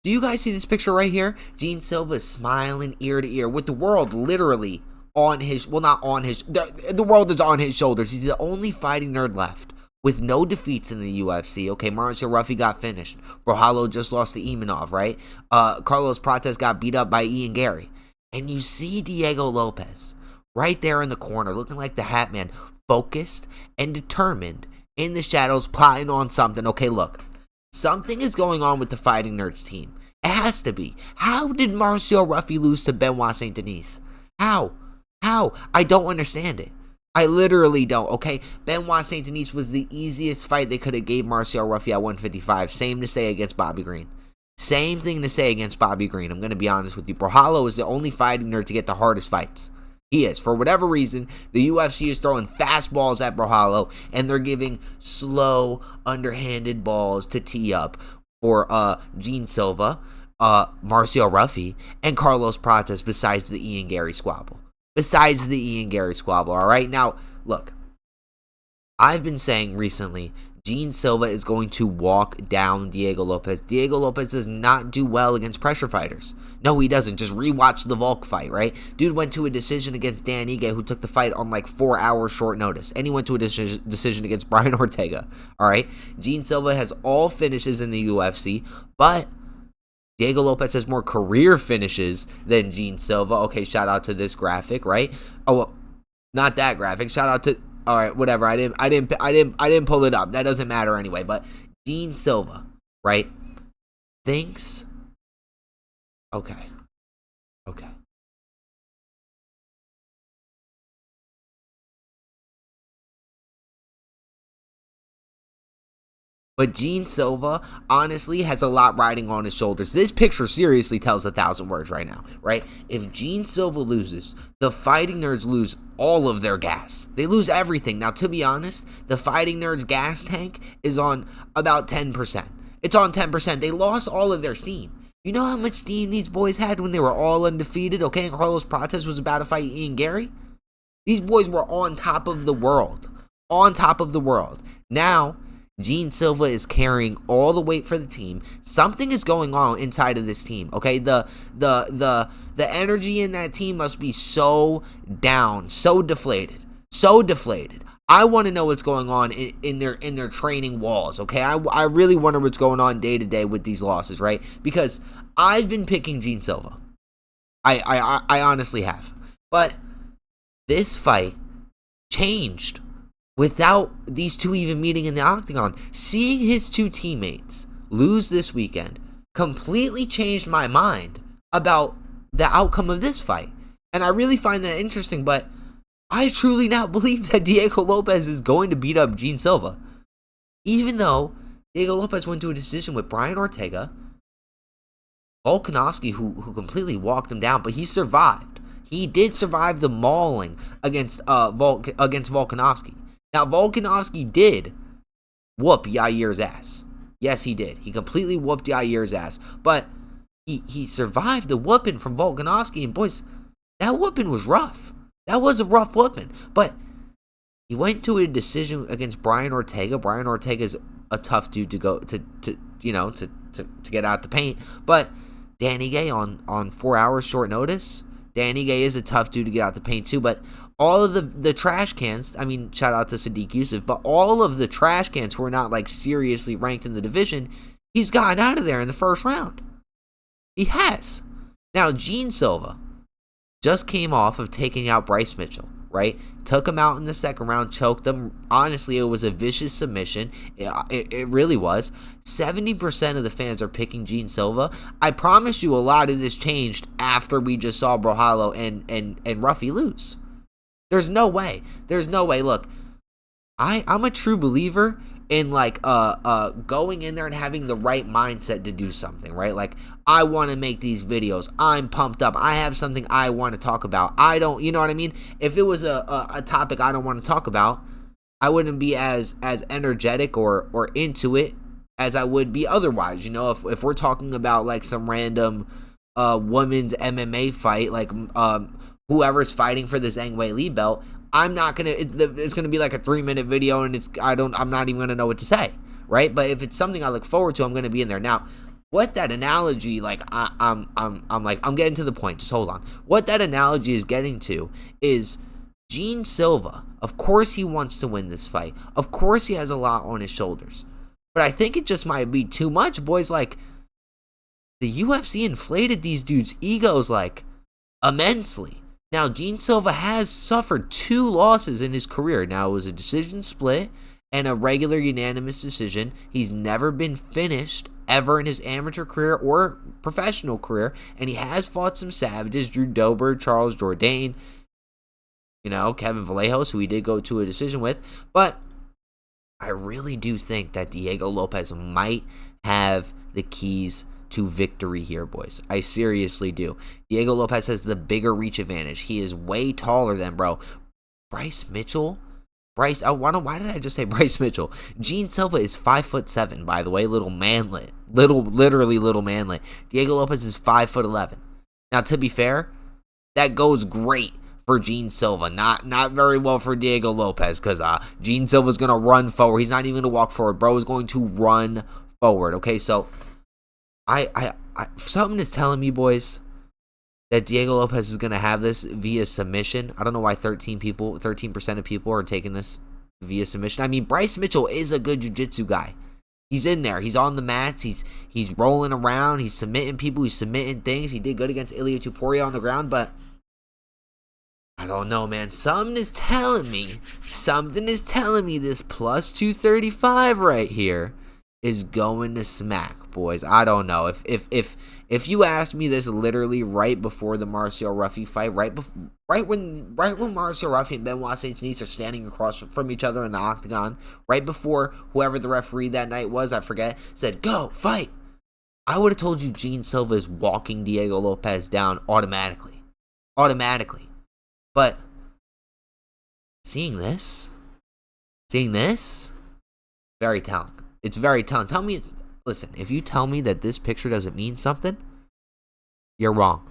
Do you guys see this picture right here? Gene Silva is smiling ear to ear with the world literally on his, well, not on his, the world is on his shoulders. He's the only fighting nerd left with no defeats in the UFC. Okay, Marcio Ruffy got finished. Brojalo just lost to Imanov, right? Carlos Prates got beat up by Ian Gary. And you see Diego Lopez right there in the corner looking like the Hat Man, focused and determined in the shadows, plotting on something. Okay, look, something is going on with the Fighting Nerds team. It has to be. How did Marcio Ruffy lose to Benoit Saint Denis? How? I don't understand it. I literally don't, okay? Benoit Saint Denis was the easiest fight they could have gave Marcio Ruffy at 155. Same to say against Bobby Green. Same thing to say against Bobby Green. I'm going to be honest with you. Brojalo is the only fighting nerd to get the hardest fights. He is. For whatever reason, the UFC is throwing fastballs at Brojalo, and they're giving slow, underhanded balls to tee up for Gene Silva, Marcio Ruffy, and Carlos Prates besides the Ian Gary squabble. All right? Now, look, I've been saying recently, Gene Silva is going to walk down Diego Lopez. Diego Lopez does not do well against pressure fighters. No, he doesn't. Just rewatch the Volk fight, right? Dude went to a decision against Dan Ige, who took the fight on like 4 hours short notice. And he went to a decision against Brian Ortega, all right? Gene Silva has all finishes in the UFC, but Diego Lopez has more career finishes than Gene Silva. Okay, shout out to this graphic, right? Oh, well, not that graphic. Shout out to, all right, whatever. I didn't pull it up. That doesn't matter anyway. But Gene Silva, right? Thinks. Okay. But Gene Silva, honestly, has a lot riding on his shoulders. This picture seriously tells 1,000 words right now, right? If Gene Silva loses, the Fighting Nerds lose all of their gas. They lose everything. Now, to be honest, the Fighting Nerds gas tank is on about 10%. It's on 10%. They lost all of their steam. You know how much steam these boys had when they were all undefeated, okay? And Carlos Prates was about to fight Ian Gary? These boys were on top of the world. Now, Gene Silva is carrying all the weight for the team. Something is going on inside of this team, okay? The energy in that team must be so down, so deflated. I want to know what's going on in their training walls, okay? I really wonder what's going on day to day with these losses, right? Because I've been picking Gene Silva. I honestly have. But this fight changed without these two even meeting in the octagon. Seeing his two teammates lose this weekend completely changed my mind about the outcome of this fight. And I really find that interesting, but I truly now believe that Diego Lopez is going to beat up Gene Silva. Even though Diego Lopez went to a decision with Brian Ortega, Volkanovski, who completely walked him down, but he survived. He did survive the mauling against Volkanovski. Now, Volkanovski did whoop Yair's ass. Yes, he did. He completely whooped Yair's ass. But he survived the whooping from Volkanovski. And boys, that whooping was rough. That was a rough whooping. But he went to a decision against Brian Ortega. Brian Ortega's a tough dude to go to get out the paint. But Dan Ige on 4 hours short notice. Dan Ige is a tough dude to get out the paint too, but all of the trash cans, I mean, shout out to Sadiq Yusuf, but all of the trash cans who are not like seriously ranked in the division, he's gotten out of there in the first round. He has. Now, Gene Silva just came off of taking out Bryce Mitchell, right? Took him out in the second round, choked him. Honestly, it was a vicious submission. It really was. 70% of the fans are picking Gene Silva. I promise you a lot of this changed after we just saw Brojalo and Ruffy lose. There's no way. Look, I'm a true believer in like going in there and having the right mindset to do something, right? Like, I want to make these videos. I'm pumped up. I have something I want to talk about. I don't, you know what I mean? If it was a topic I don't want to talk about, I wouldn't be as energetic or into it as I would be otherwise. You know, if we're talking about like some random women's MMA fight, like whoever's fighting for the Zhang Weili belt, I'm not gonna. It's gonna be like a 3-minute video, and I'm not even gonna know what to say, right? But if it's something I look forward to, I'm gonna be in there. Now, what that analogy, like, I'm getting to the point. Just hold on. What that analogy is getting to is Gene Silva. Of course he wants to win this fight. Of course he has a lot on his shoulders. But I think it just might be too much, boys. Like, the UFC inflated these dudes' egos, like, immensely. Now, Gene Silva has suffered 2 losses in his career. Now, it was a decision split and a regular unanimous decision. He's never been finished ever in his amateur career or professional career, and he has fought some savages: Drew Dober, Charles Jourdain, Kevin Vallejos, who he did go to a decision with. But I really do think that Diego Lopez might have the keys to victory here, boys. I seriously do. Diego Lopez has the bigger reach advantage. He is way taller than, bro, Bryce Mitchell. Why did I just say Bryce Mitchell? Gene Silva is 5'7", by the way, little manlet. Literally little manlet. Diego Lopez is 5'11". Now, to be fair, that goes great for Gene Silva. Not very well for Diego Lopez, because Gene Silva's going to run forward. He's not even going to walk forward. Bro is going to run forward. Okay, so I something is telling me, boys, that Diego Lopez is going to have this via submission. I don't know why 13% of people are taking this via submission. I mean, Bryce Mitchell is a good jiu-jitsu guy. He's in there. He's on the mats. He's rolling around. He's submitting people. He's submitting things. He did good against Ilia Topuria on the ground, but I don't know, man. Something is telling me this plus 235 right here is going to smack, boys. I don't know. If you asked me this literally right before the Marcio Ruffy fight, right when Marcio Ruffy and Benoit Saint-Denis are standing across from each other in the octagon, right before whoever the referee that night was, I forget, said, "Go, fight," I would have told you Gene Silva is walking Diego Lopez down automatically. But seeing this, very telling. It's very telling. Listen, if you tell me that this picture doesn't mean something, you're wrong.